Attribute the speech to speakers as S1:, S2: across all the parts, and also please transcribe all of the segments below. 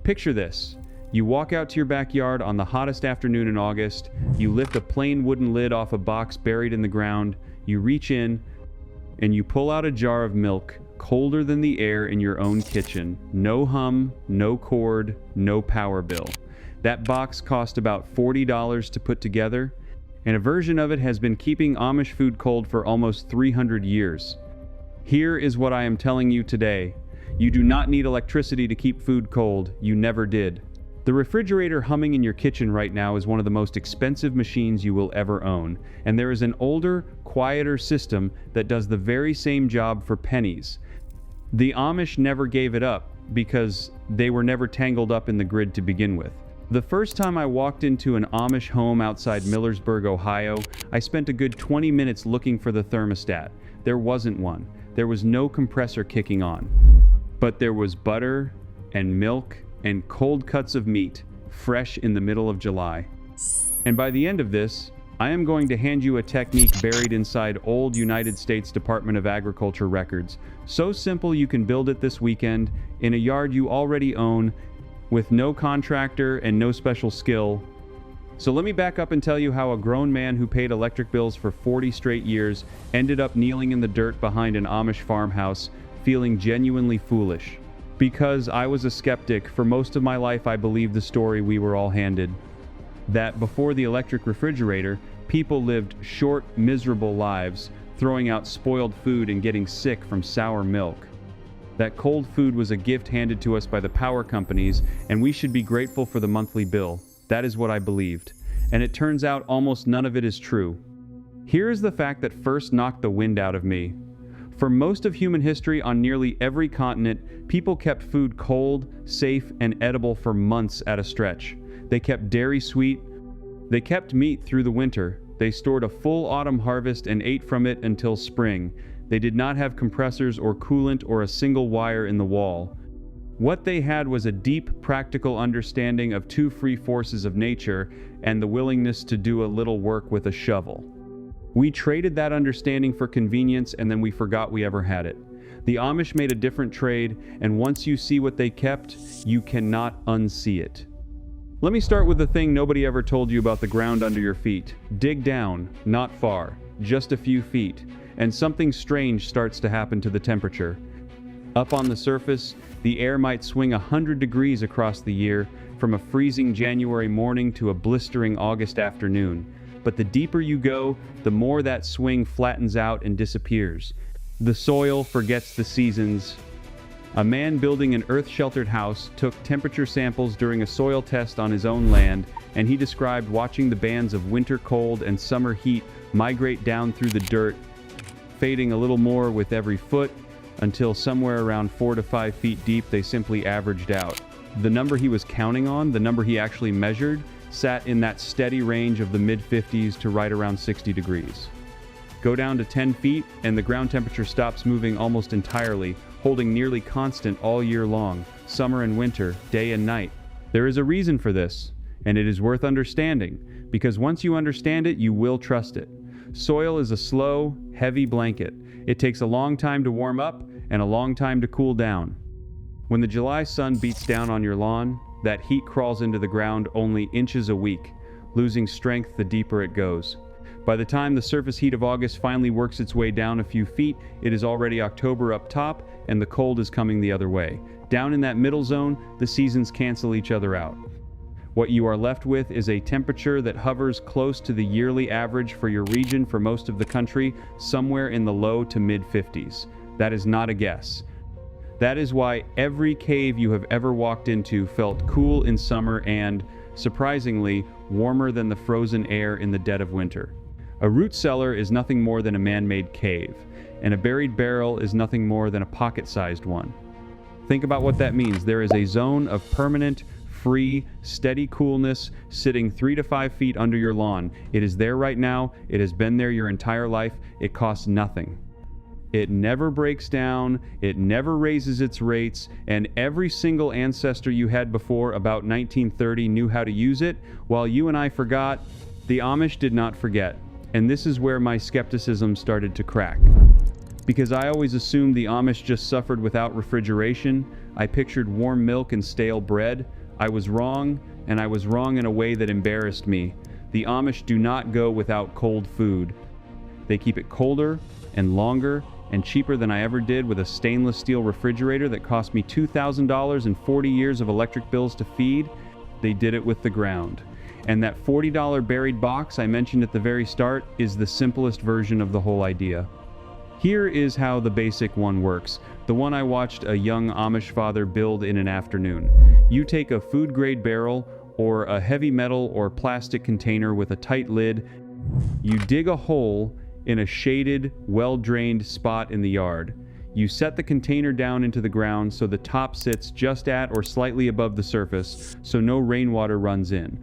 S1: Picture this. You walk out to your backyard on the hottest afternoon in August, you lift a plain wooden lid off a box buried in the ground, you reach in, and you pull out a jar of milk, colder than the air in your own kitchen. No hum, no cord, no power bill. That box cost about $40 to put together, and a version of it has been keeping Amish food cold for almost 300 years. Here is what I am telling you today. You do not need electricity to keep food cold. You never did. The refrigerator humming in your kitchen right now is one of the most expensive machines you will ever own, and there is an older, quieter system that does the very same job for pennies. The Amish never gave it up because they were never tangled up in the grid to begin with. The first time I walked into an Amish home outside Millersburg, Ohio, I spent a good 20 minutes looking for the thermostat. There wasn't one. There was no compressor kicking on. But there was butter and milk and cold cuts of meat, fresh in the middle of July. And by the end of this, I am going to hand you a technique buried inside old United States Department of Agriculture records. So simple you can build it this weekend, in a yard you already own, with no contractor and no special skill. So let me back up and tell you how a grown man who paid electric bills for 40 straight years ended up kneeling in the dirt behind an Amish farmhouse, feeling genuinely foolish. Because I was a skeptic, for most of my life I believed the story we were all handed. That before the electric refrigerator, people lived short, miserable lives, throwing out spoiled food and getting sick from sour milk. That cold food was a gift handed to us by the power companies, and we should be grateful for the monthly bill. That is what I believed. And it turns out almost none of it is true. Here is the fact that first knocked the wind out of me. For most of human history, on nearly every continent, people kept food cold, safe, and edible for months at a stretch. They kept dairy sweet. They kept meat through the winter. They stored a full autumn harvest and ate from it until spring. They did not have compressors or coolant or a single wire in the wall. What they had was a deep, practical understanding of two free forces of nature and the willingness to do a little work with a shovel. We traded that understanding for convenience, and then we forgot we ever had it. The Amish made a different trade, and once you see what they kept, you cannot unsee it. Let me start with the thing nobody ever told you about the ground under your feet. Dig down, not far, just a few feet, and something strange starts to happen to the temperature. Up on the surface, the air might swing 100 degrees across the year, from a freezing January morning to a blistering August afternoon. But the deeper you go, the more that swing flattens out and disappears. The soil forgets the seasons. A man building an earth-sheltered house took temperature samples during a soil test on his own land, and he described watching the bands of winter cold and summer heat migrate down through the dirt, fading a little more with every foot, until somewhere around 4 to 5 feet deep they simply averaged out. The number he was counting on, the number he actually measured, sat in that steady range of the mid-50s to right around 60 degrees. Go down to 10 feet and the ground temperature stops moving almost entirely, holding nearly constant all year long, summer and winter, day and night. There is a reason for this, and it is worth understanding, because once you understand it, you will trust it. Soil is a slow, heavy blanket. It takes a long time to warm up and a long time to cool down. When the July sun beats down on your lawn, that heat crawls into the ground only inches a week, losing strength the deeper it goes. By the time the surface heat of August finally works its way down a few feet, it is already October up top, and the cold is coming the other way. Down in that middle zone, the seasons cancel each other out. What you are left with is a temperature that hovers close to the yearly average for your region for most of the country, somewhere in the low to mid-50s. That is not a guess. That is why every cave you have ever walked into felt cool in summer and, surprisingly, warmer than the frozen air in the dead of winter. A root cellar is nothing more than a man-made cave, and a buried barrel is nothing more than a pocket-sized one. Think about what that means. There is a zone of permanent, free, steady coolness sitting 3 to 5 feet under your lawn. It is there right now. It has been there your entire life. It costs nothing. It never breaks down, it never raises its rates, and every single ancestor you had before about 1930 knew how to use it, while you and I forgot. The Amish did not forget, and this is where my skepticism started to crack. Because I always assumed the Amish just suffered without refrigeration, I pictured warm milk and stale bread. I was wrong, and I was wrong in a way that embarrassed me. The Amish do not go without cold food. They keep it colder and longer and cheaper than I ever did with a stainless steel refrigerator that cost me $2,000 and 40 years of electric bills to feed. They did it with the ground. And that $40 buried box I mentioned at the very start is the simplest version of the whole idea. Here is how the basic one works, the one I watched a young Amish father build in an afternoon. You take a food-grade barrel or a heavy metal or plastic container with a tight lid. You dig a hole in a shaded, well-drained spot in the yard. You set the container down into the ground so the top sits just at or slightly above the surface so no rainwater runs in.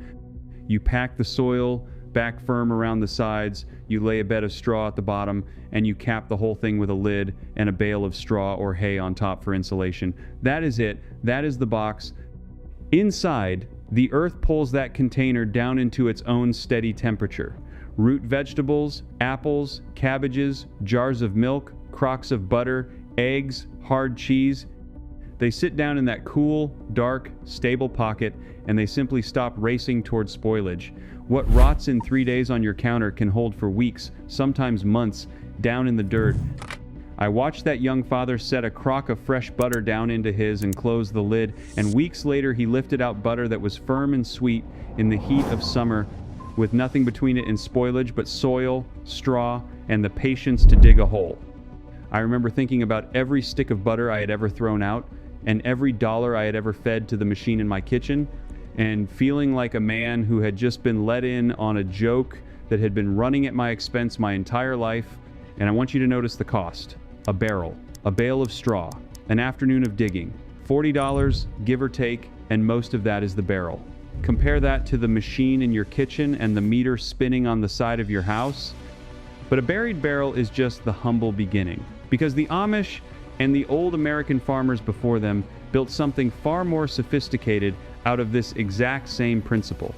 S1: You pack the soil back firm around the sides, you lay a bed of straw at the bottom, and you cap the whole thing with a lid and a bale of straw or hay on top for insulation. That is it. That is the box. Inside, the earth pulls that container down into its own steady temperature. Root vegetables, apples, cabbages, jars of milk, crocks of butter, eggs, hard cheese. They sit down in that cool, dark, stable pocket, and they simply stop racing towards spoilage. What rots in 3 days on your counter can hold for weeks, sometimes months, down in the dirt. I watched that young father set a crock of fresh butter down into his and close the lid, and weeks later he lifted out butter that was firm and sweet in the heat of summer, with nothing between it and spoilage but soil, straw, and the patience to dig a hole. I remember thinking about every stick of butter I had ever thrown out, and every dollar I had ever fed to the machine in my kitchen, and feeling like a man who had just been let in on a joke that had been running at my expense my entire life. And I want you to notice the cost. A barrel, a bale of straw, an afternoon of digging, $40, give or take, and most of that is the barrel. Compare that to the machine in your kitchen and the meter spinning on the side of your house. But a buried barrel is just the humble beginning, because the Amish and the old American farmers before them built something far more sophisticated out of this exact same principle.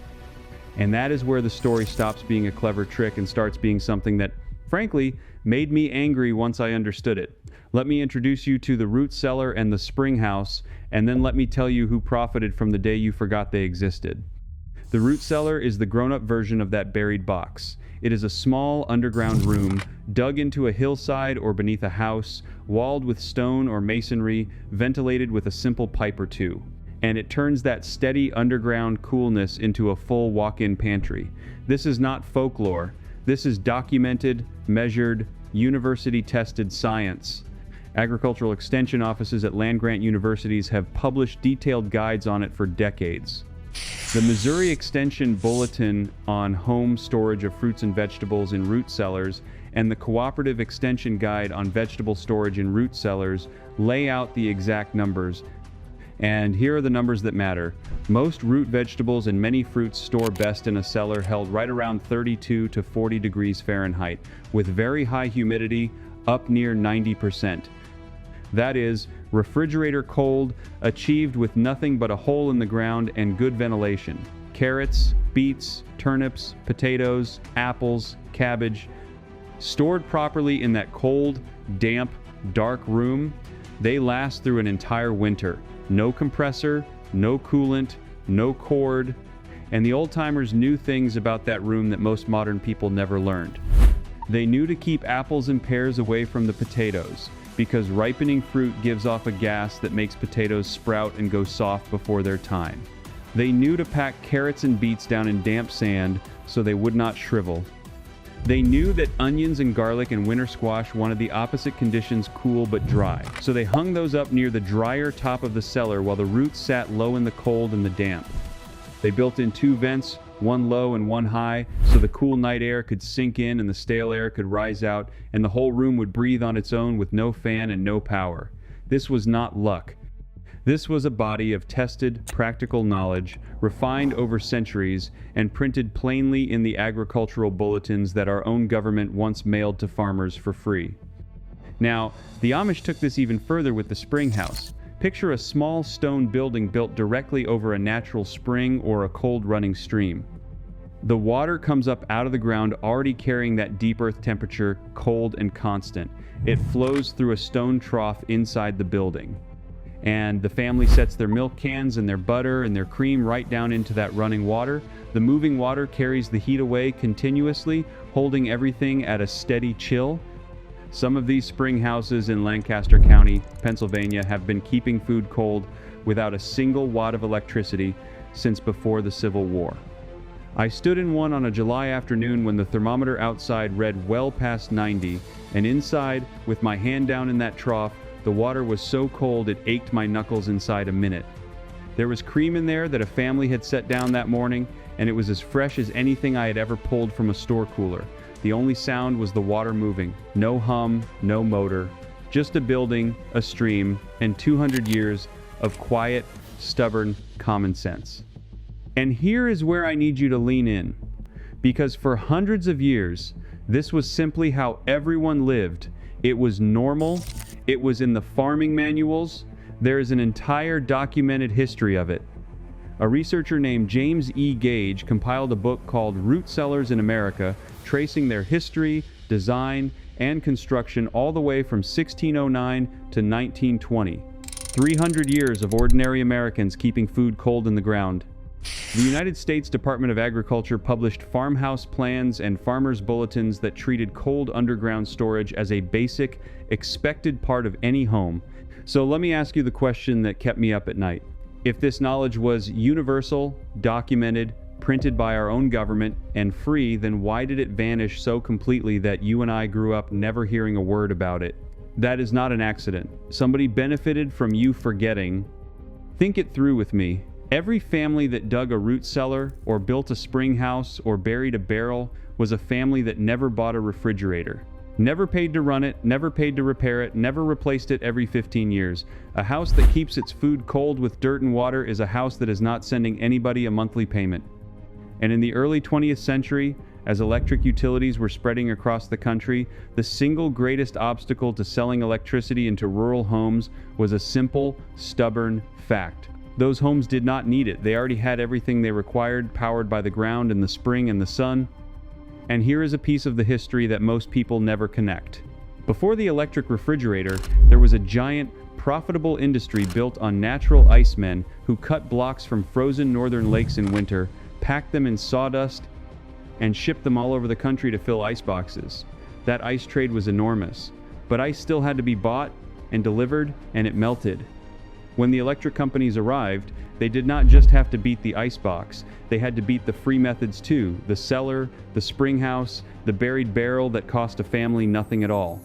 S1: And that is where the story stops being a clever trick and starts being something that, frankly, made me angry once I understood it. Let me introduce you to the root cellar and the spring house, and then let me tell you who profited from the day you forgot they existed. The root cellar is the grown-up version of that buried box. It is a small underground room, dug into a hillside or beneath a house, walled with stone or masonry, ventilated with a simple pipe or two. And it turns that steady underground coolness into a full walk-in pantry. This is not folklore. This is documented, measured, university-tested science. Agricultural extension offices at land-grant universities have published detailed guides on it for decades. The Missouri Extension Bulletin on Home Storage of Fruits and Vegetables in Root Cellars and the Cooperative Extension Guide on Vegetable Storage in Root Cellars lay out the exact numbers. And here are the numbers that matter. Most root vegetables and many fruits store best in a cellar held right around 32 to 40 degrees Fahrenheit, with very high humidity, up near 90%. That is, refrigerator cold, achieved with nothing but a hole in the ground and good ventilation. Carrots, beets, turnips, potatoes, apples, cabbage. Stored properly in that cold, damp, dark room, they last through an entire winter. No compressor, no coolant, no cord, and the old-timers knew things about that room that most modern people never learned. They knew to keep apples and pears away from the potatoes, because ripening fruit gives off a gas that makes potatoes sprout and go soft before their time. They knew to pack carrots and beets down in damp sand so they would not shrivel. They knew that onions and garlic and winter squash wanted the opposite conditions, cool but dry. So they hung those up near the drier top of the cellar while the roots sat low in the cold and the damp. They built in 2 vents, one low and one high, so the cool night air could sink in and the stale air could rise out, and the whole room would breathe on its own with no fan and no power. This was not luck. This was a body of tested, practical knowledge, refined over centuries, and printed plainly in the agricultural bulletins that our own government once mailed to farmers for free. Now, the Amish took this even further with the spring house. Picture a small stone building built directly over a natural spring or a cold running stream. The water comes up out of the ground already carrying that deep earth temperature, cold and constant. It flows through a stone trough inside the building. And the family sets their milk cans and their butter and their cream right down into that running water. The moving water carries the heat away continuously, holding everything at a steady chill. Some of these spring houses in Lancaster County, Pennsylvania, have been keeping food cold without a single watt of electricity since before the Civil War. I stood in one on a July afternoon when the thermometer outside read well past 90, and inside, with my hand down in that trough, the water was so cold it ached my knuckles inside a minute. There was cream in there that a family had set down that morning, and it was as fresh as anything I had ever pulled from a store cooler. The only sound was the water moving. No hum, no motor, just a building, a stream, and 200 years of quiet, stubborn common sense. And here is where I need you to lean in, because for hundreds of years, this was simply how everyone lived. It was normal. It was in the farming manuals. There is an entire documented history of it. A researcher named James E. Gage compiled a book called Root Cellars in America, tracing their history, design, and construction all the way from 1609 to 1920. 300 years of ordinary Americans keeping food cold in the ground. The United States Department of Agriculture published farmhouse plans and farmers' bulletins that treated cold underground storage as a basic, expected part of any home. So let me ask you the question that kept me up at night. If this knowledge was universal, documented, printed by our own government, and free, then why did it vanish so completely that you and I grew up never hearing a word about it? That is not an accident. Somebody benefited from you forgetting. Think it through with me. Every family that dug a root cellar, or built a spring house, or buried a barrel was a family that never bought a refrigerator. Never paid to run it, never paid to repair it, never replaced it every 15 years. A house that keeps its food cold with dirt and water is a house that is not sending anybody a monthly payment. And in the early 20th century, as electric utilities were spreading across the country, the single greatest obstacle to selling electricity into rural homes was a simple, stubborn fact. Those homes did not need it. They already had everything they required, powered by the ground and the spring and the sun. And here is a piece of the history that most people never connect. Before the electric refrigerator, there was a giant, profitable industry built on natural ice men who cut blocks from frozen northern lakes in winter, packed them in sawdust, and shipped them all over the country to fill ice boxes. That ice trade was enormous, but ice still had to be bought and delivered, and it melted. When the electric companies arrived, they did not just have to beat the icebox, they had to beat the free methods too, the cellar, the spring house, the buried barrel that cost a family nothing at all.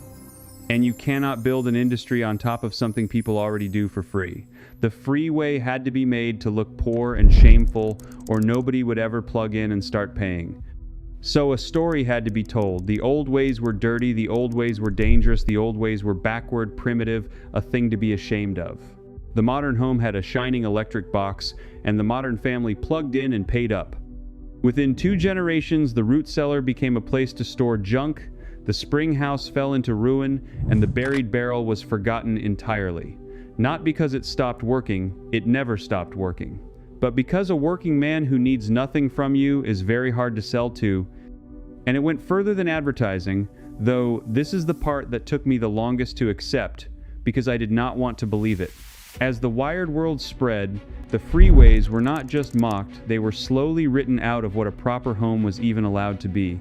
S1: And you cannot build an industry on top of something people already do for free. The free way had to be made to look poor and shameful, or nobody would ever plug in and start paying. So a story had to be told. The old ways were dirty, the old ways were dangerous, the old ways were backward, primitive, a thing to be ashamed of. The modern home had a shining electric box, and the modern family plugged in and paid up. Within 2 generations, the root cellar became a place to store junk, the spring house fell into ruin, and the buried barrel was forgotten entirely. Not because it stopped working, it never stopped working, but because a working man who needs nothing from you is very hard to sell to. And it went further than advertising, though this is the part that took me the longest to accept, because I did not want to believe it. As the wired world spread, the freeways were not just mocked, they were slowly written out of what a proper home was even allowed to be.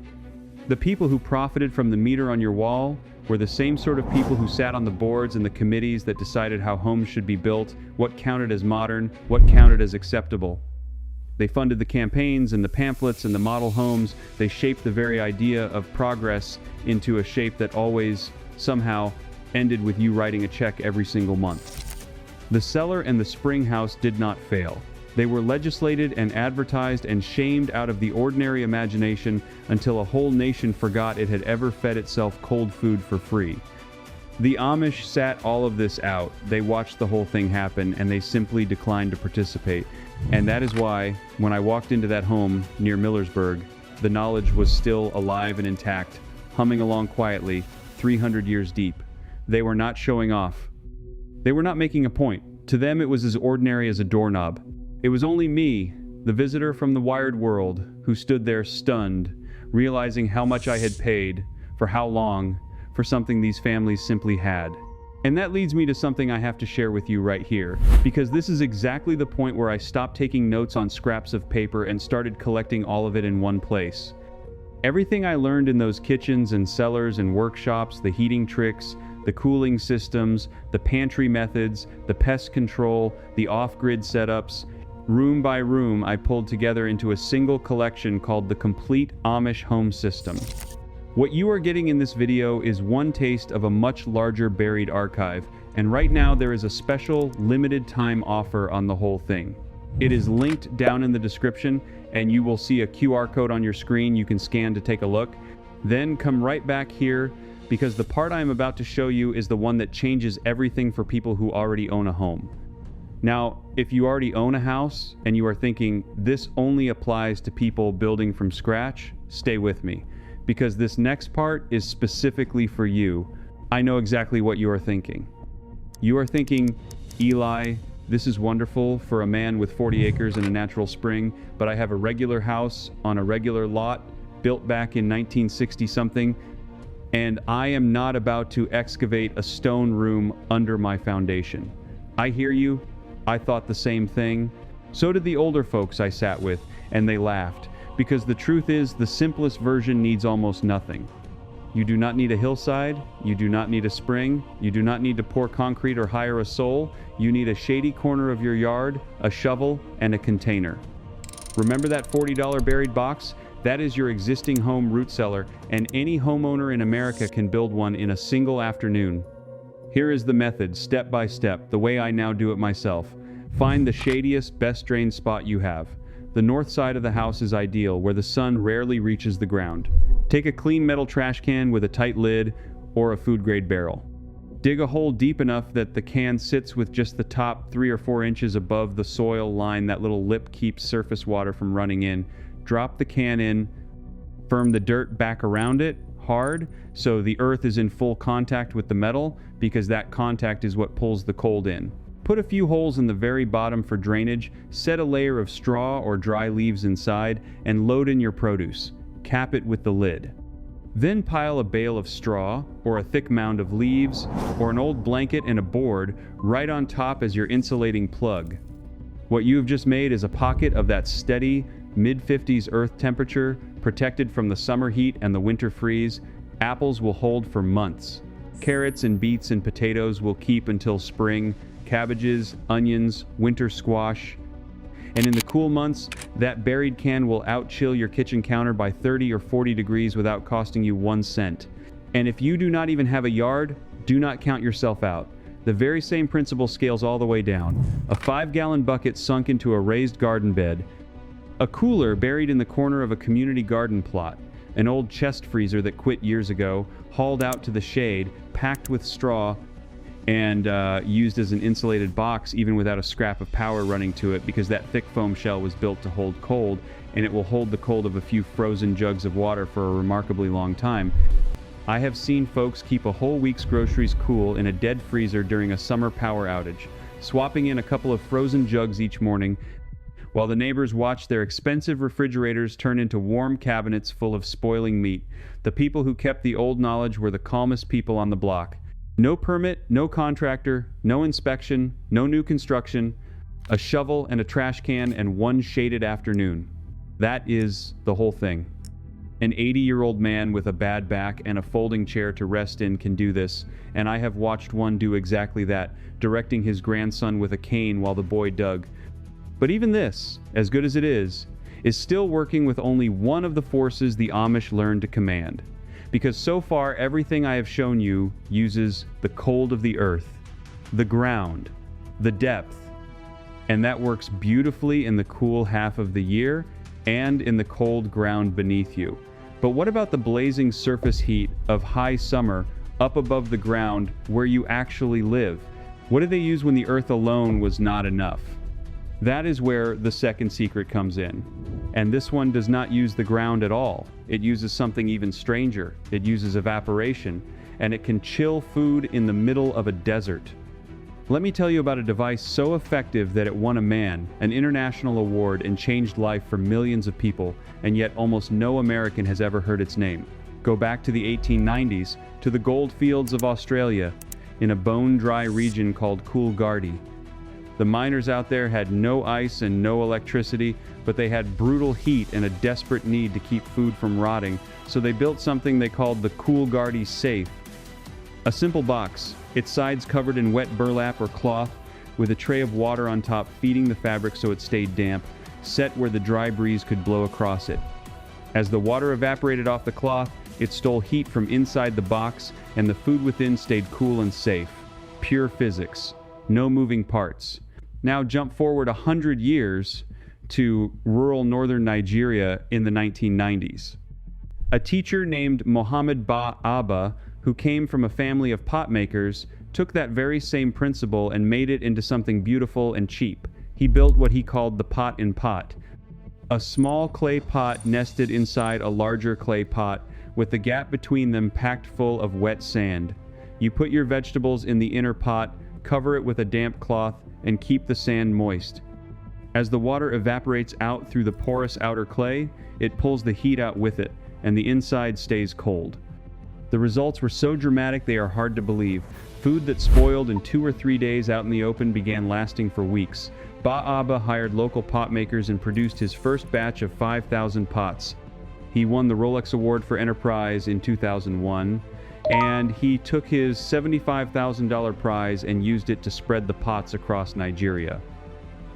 S1: The people who profited from the meter on your wall were the same sort of people who sat on the boards and the committees that decided how homes should be built, what counted as modern, what counted as acceptable. They funded the campaigns and the pamphlets and the model homes. They shaped the very idea of progress into a shape that always, somehow, ended with you writing a check every single month. The cellar and the spring house did not fail. They were legislated and advertised and shamed out of the ordinary imagination until a whole nation forgot it had ever fed itself cold food for free. The Amish sat all of this out. They watched the whole thing happen, and they simply declined to participate. And that is why, when I walked into that home near Millersburg, the knowledge was still alive and intact, humming along quietly, 300 years deep. They were not showing off. They were not making a point. To them, it was as ordinary as a doorknob. It was only me, the visitor from the wired world who stood there stunned, realizing how much I had paid, for how long, for something these families simply had. And that leads me to something I have to share with you right here, because this is exactly the point where I stopped taking notes on scraps of paper and started collecting all of it in one place. Everything I learned in those kitchens and cellars and workshops, the heating tricks, the cooling systems, the pantry methods, the pest control, the off-grid setups, room by room I pulled together into a single collection called the Complete Amish Home System. What you are getting in this video is one taste of a much larger buried archive, and right now there is a special limited time offer on the whole thing. It is linked down in the description, and you will see a QR code on your screen you can scan to take a look. Then come right back here, because the part I am about to show you is the one that changes everything for people who already own a home. Now, if you already own a house and you are thinking this only applies to people building from scratch, stay with me, because this next part is specifically for you. I know exactly what you are thinking. You are thinking, Eli, this is wonderful for a man with 40 acres and a natural spring, but I have a regular house on a regular lot built back in 1960-something, and I am not about to excavate a stone room under my foundation. I hear you. I thought the same thing. So did the older folks I sat with, and they laughed, because the truth is the simplest version needs almost nothing. You do not need a hillside, you do not need a spring, you do not need to pour concrete or hire a soul. You need a shady corner of your yard, a shovel, and a container. Remember that $40 buried box? That is your existing home root cellar, and any homeowner in America can build one in a single afternoon. Here is the method, step by step, the way I now do it myself. Find the shadiest, best drained spot you have. The north side of the house is ideal, where the sun rarely reaches the ground. Take a clean metal trash can with a tight lid or a food-grade barrel. Dig a hole deep enough that the can sits with just the top 3 or 4 inches above the soil line. That little lip keeps surface water from running in. Drop the can in, firm the dirt back around it hard so the earth is in full contact with the metal, because that contact is what pulls the cold in. Put a few holes in the very bottom for drainage, set a layer of straw or dry leaves inside, and load in your produce. Cap it with the lid. Then pile a bale of straw, or a thick mound of leaves, or an old blanket and a board right on top as your insulating plug. What you have just made is a pocket of that steady, mid-50s earth temperature, protected from the summer heat and the winter freeze. Apples will hold for months. Carrots and beets and potatoes will keep until spring. Cabbages, onions, winter squash. And in the cool months, that buried can will out-chill your kitchen counter by 30 or 40 degrees without costing you 1 cent. And if you do not even have a yard, do not count yourself out. The very same principle scales all the way down. A 5-gallon bucket sunk into a raised garden bed. A cooler buried in the corner of a community garden plot. An old chest freezer that quit years ago, hauled out to the shade, packed with straw, and used as an insulated box even without a scrap of power running to it, because that thick foam shell was built to hold cold, and it will hold the cold of a few frozen jugs of water for a remarkably long time. I have seen folks keep a whole week's groceries cool in a dead freezer during a summer power outage, swapping in a couple of frozen jugs each morning, while the neighbors watch their expensive refrigerators turn into warm cabinets full of spoiling meat. The people who kept the old knowledge were the calmest people on the block. No permit, no contractor, no inspection, no new construction, a shovel and a trash can and 1 shaded afternoon. That is the whole thing. An 80-year-old man with a bad back and a folding chair to rest in can do this, and I have watched one do exactly that, directing his grandson with a cane while the boy dug. But even this, as good as it is still working with only one of the forces the Amish learned to command. Because so far everything I have shown you uses the cold of the earth, the ground, the depth, and that works beautifully in the cool half of the year and in the cold ground beneath you. But what about the blazing surface heat of high summer up above the ground where you actually live? What did they use when the earth alone was not enough? That is where the second secret comes in. And this one does not use the ground at all. It uses something even stranger. It uses evaporation, and it can chill food in the middle of a desert. Let me tell you about a device so effective that it won an international award, and changed life for millions of people, and yet almost no American has ever heard its name. Go back to the 1890s, to the gold fields of Australia, in a bone-dry region called Coolgardie. The miners out there had no ice and no electricity, but they had brutal heat and a desperate need to keep food from rotting, so they built something they called the Coolgardie Safe. A simple box, its sides covered in wet burlap or cloth, with a tray of water on top feeding the fabric so it stayed damp, set where the dry breeze could blow across it. As the water evaporated off the cloth, it stole heat from inside the box, and the food within stayed cool and safe. Pure physics. No moving parts. Now jump forward 100 years to rural northern Nigeria in the 1990s. A teacher named Mohammed Abba, who came from a family of pot makers, took that very same principle and made it into something beautiful and cheap. He built what he called the pot in pot. A small clay pot nested inside a larger clay pot, with the gap between them packed full of wet sand. You put your vegetables in the inner pot, cover it with a damp cloth, and keep the sand moist. As the water evaporates out through the porous outer clay, it pulls the heat out with it, and the inside stays cold. The results were so dramatic they are hard to believe. Food that spoiled in 2 or 3 days out in the open began lasting for weeks. Ba'aba hired local pot makers and produced his first batch of 5,000 pots. He won the Rolex Award for Enterprise in 2001, and he took his $75,000 prize and used it to spread the pots across Nigeria.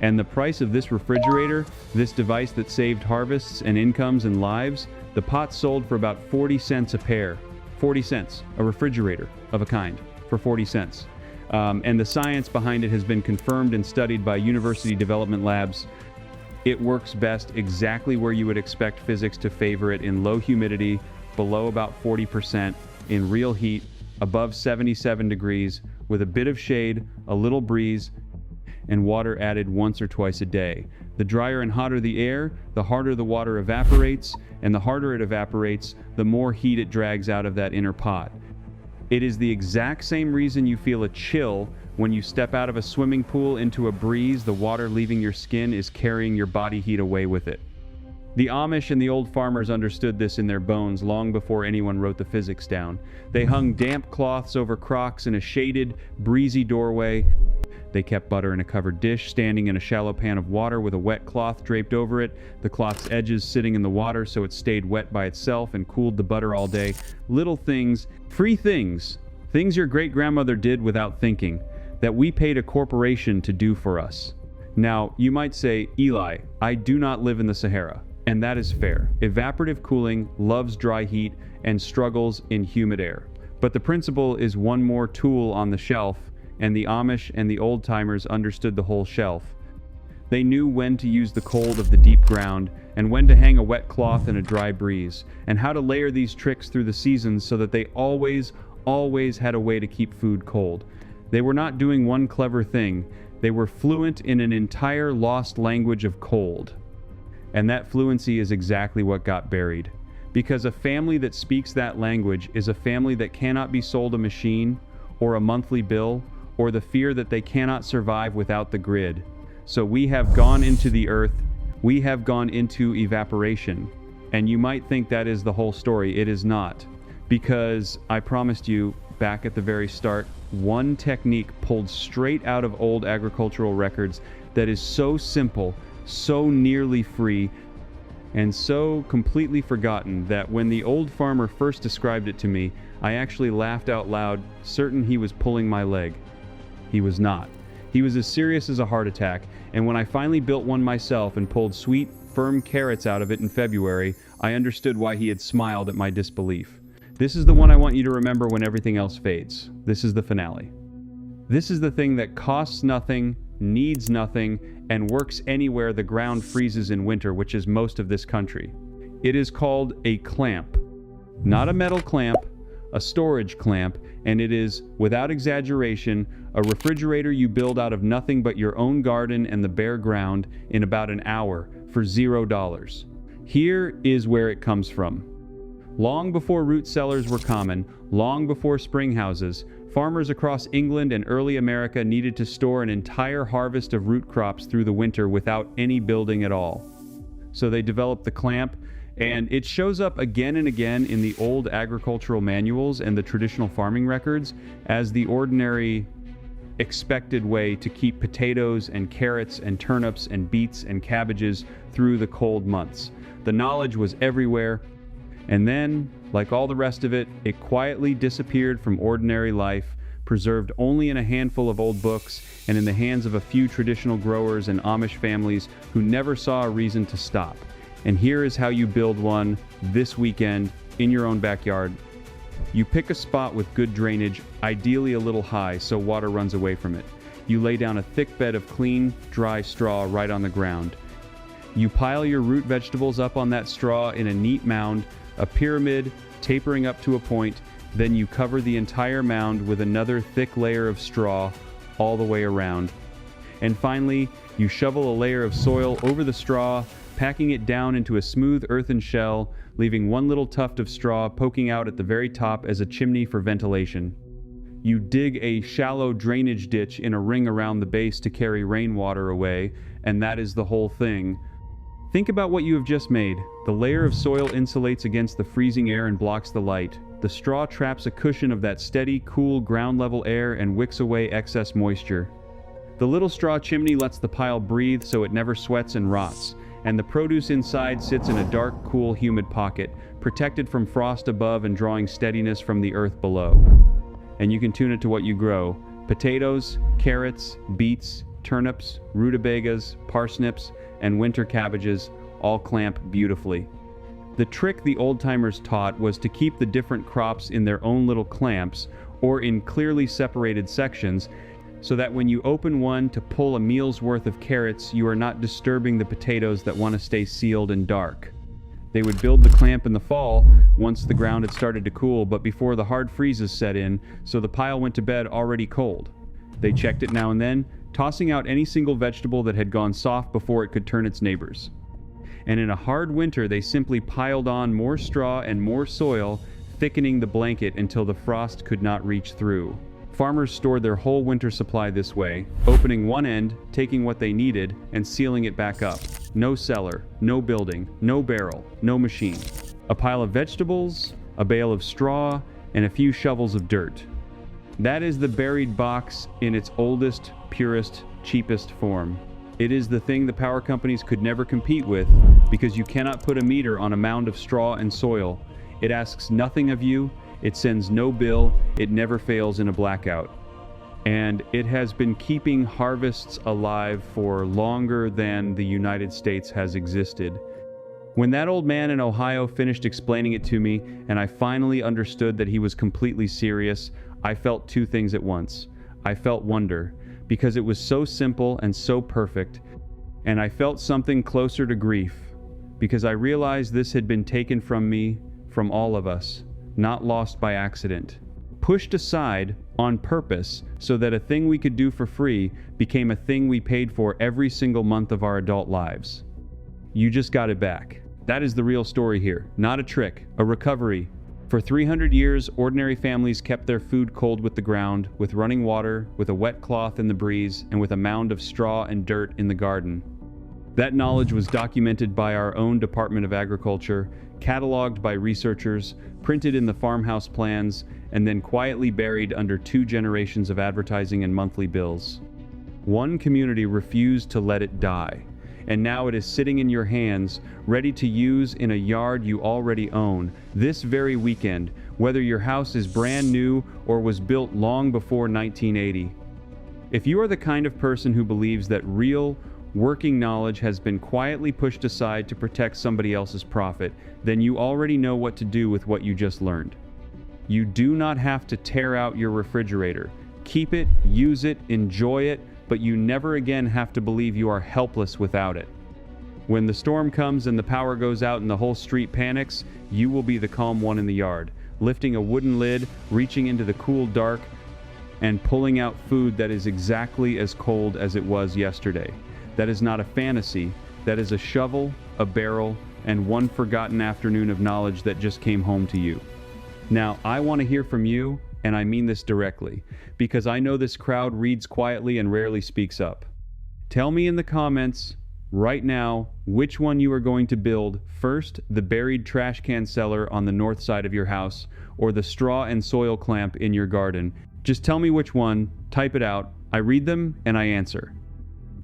S1: And the price of this refrigerator, this device that saved harvests and incomes and lives, the pots sold for about 40 cents a pair. 40 cents, a refrigerator of a kind, for 40 cents. And the science behind it has been confirmed and studied by university development labs. It works best exactly where you would expect physics to favor it, in low humidity, below about 40%, in real heat, above 77 degrees, with a bit of shade, a little breeze, and water added once or twice a day. The drier and hotter the air, the harder the water evaporates, and the harder it evaporates, the more heat it drags out of that inner pot. It is the exact same reason you feel a chill when you step out of a swimming pool into a breeze. The water leaving your skin is carrying your body heat away with it. The Amish and the old farmers understood this in their bones long before anyone wrote the physics down. They hung damp cloths over crocks in a shaded, breezy doorway. They kept butter in a covered dish, standing in a shallow pan of water with a wet cloth draped over it, the cloth's edges sitting in the water so it stayed wet by itself and cooled the butter all day. Little things, free things, things your great-grandmother did without thinking, that we paid a corporation to do for us. Now, you might say, Eli, I do not live in the Sahara. And that is fair. Evaporative cooling loves dry heat and struggles in humid air. But the principle is one more tool on the shelf, and the Amish and the old-timers understood the whole shelf. They knew when to use the cold of the deep ground, and when to hang a wet cloth in a dry breeze, and how to layer these tricks through the seasons so that they always had a way to keep food cold. They were not doing one clever thing. They were fluent in an entire lost language of cold. And that fluency is exactly what got buried. Because a family that speaks that language is a family that cannot be sold a machine, or a monthly bill, or the fear that they cannot survive without the grid. So we have gone into the earth, we have gone into evaporation. And you might think that is the whole story. It is not. Because I promised you, back at the very start, one technique pulled straight out of old agricultural records that is so simple, so nearly free, and so completely forgotten that when the old farmer first described it to me, I actually laughed out loud, certain he was pulling my leg. He was not. He was as serious as a heart attack, and when I finally built one myself and pulled sweet, firm carrots out of it in February, I understood why he had smiled at my disbelief. This is the one I want you to remember when everything else fades. This is the finale. This is the thing that costs nothing, needs nothing, and works anywhere the ground freezes in winter, which is most of this country. It is called a clamp. Not a metal clamp, a storage clamp, and it is, without exaggeration, a refrigerator you build out of nothing but your own garden and the bare ground in about an hour for $0. Here is where it comes from. Long before root cellars were common, long before spring houses, Farmers across England and early America needed to store an entire harvest of root crops through the winter without any building at all. So they developed the clamp, and it shows up again and again in the old agricultural manuals and the traditional farming records as the ordinary expected way to keep potatoes and carrots and turnips and beets and cabbages through the cold months. The knowledge was everywhere, and then, like all the rest of it, it quietly disappeared from ordinary life, preserved only in a handful of old books and in the hands of a few traditional growers and Amish families who never saw a reason to stop. And here is how you build one this weekend in your own backyard. You pick a spot with good drainage, ideally a little high so water runs away from it. You lay down a thick bed of clean, dry straw right on the ground. You pile your root vegetables up on that straw in a neat mound, a pyramid tapering up to a point. Then you cover the entire mound with another thick layer of straw all the way around. And finally, you shovel a layer of soil over the straw, packing it down into a smooth earthen shell, leaving one little tuft of straw poking out at the very top as a chimney for ventilation. You dig a shallow drainage ditch in a ring around the base to carry rainwater away, and that is the whole thing. Think about what you have just made. The layer of soil insulates against the freezing air and blocks the light. The straw traps a cushion of that steady, cool, ground-level air and wicks away excess moisture. The little straw chimney lets the pile breathe so it never sweats and rots, and the produce inside sits in a dark, cool, humid pocket, protected from frost above and drawing steadiness from the earth below. And you can tune it to what you grow: potatoes, carrots, beets, turnips, rutabagas, parsnips, and winter cabbages all clamp beautifully. The trick the old-timers taught was to keep the different crops in their own little clamps or in clearly separated sections, so that when you open one to pull a meal's worth of carrots, you are not disturbing the potatoes that want to stay sealed and dark. They would build the clamp in the fall, once the ground had started to cool, but before the hard freezes set in, so the pile went to bed already cold. They checked it now and then, tossing out any single vegetable that had gone soft before it could turn its neighbors. And in a hard winter, they simply piled on more straw and more soil, thickening the blanket until the frost could not reach through. Farmers stored their whole winter supply this way, opening one end, taking what they needed, and sealing it back up. No cellar, no building, no barrel, no machine. A pile of vegetables, a bale of straw, and a few shovels of dirt. That is the buried box in its oldest, purest, cheapest form. It is the thing the power companies could never compete with, because you cannot put a meter on a mound of straw and soil. It asks nothing of you. It sends no bill, it never fails in a blackout. And it has been keeping harvests alive for longer than the United States has existed. When that old man in Ohio finished explaining it to me, and I finally understood that he was completely serious, I felt two things at once. I felt wonder, because it was so simple and so perfect, and I felt something closer to grief, because I realized this had been taken from me, from all of us. Not lost by accident. Pushed aside on purpose so that a thing we could do for free became a thing we paid for every single month of our adult lives. You just got it back. That is the real story here. Not a trick, a recovery. For 300 years, ordinary families kept their food cold with the ground, with running water, with a wet cloth in the breeze, and with a mound of straw and dirt in the garden. That knowledge was documented by our own Department of Agriculture, cataloged by researchers, printed in the farmhouse plans, and then quietly buried under 2 generations of advertising and monthly bills. One community refused to let it die, and now it is sitting in your hands, ready to use in a yard you already own, this very weekend, whether your house is brand new or was built long before 1980. If you are the kind of person who believes that real, working knowledge has been quietly pushed aside to protect somebody else's profit, then you already know what to do with what you just learned. You do not have to tear out your refrigerator. Keep it, use it, enjoy it, but you never again have to believe you are helpless without it. When the storm comes and the power goes out and the whole street panics, you will be the calm one in the yard, lifting a wooden lid, reaching into the cool dark, and pulling out food that is exactly as cold as it was yesterday. That is not a fantasy. That is a shovel, a barrel, and one forgotten afternoon of knowledge that just came home to you. Now, I want to hear from you. and I mean this directly, because I know this crowd reads quietly and rarely speaks up. Tell me in the comments right now which one you are going to build first: the buried trash can cellar on the north side of your house, or the straw and soil clamp in your garden. Just tell me which one, type it out. I read them and I answer.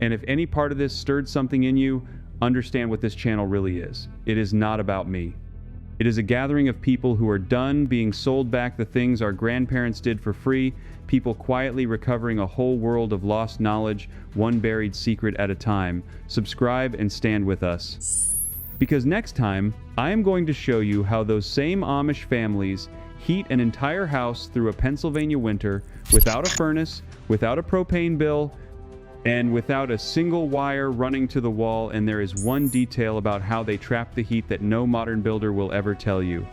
S1: And if any part of this stirred something in you, understand what this channel really is. It is not about me. It is a gathering of people who are done being sold back the things our grandparents did for free, people quietly recovering a whole world of lost knowledge, one buried secret at a time. Subscribe and stand with us. Because next time, I am going to show you how those same Amish families heat an entire house through a Pennsylvania winter without a furnace, without a propane bill, and without a single wire running to the wall, and there is one detail about how they trap the heat that no modern builder will ever tell you.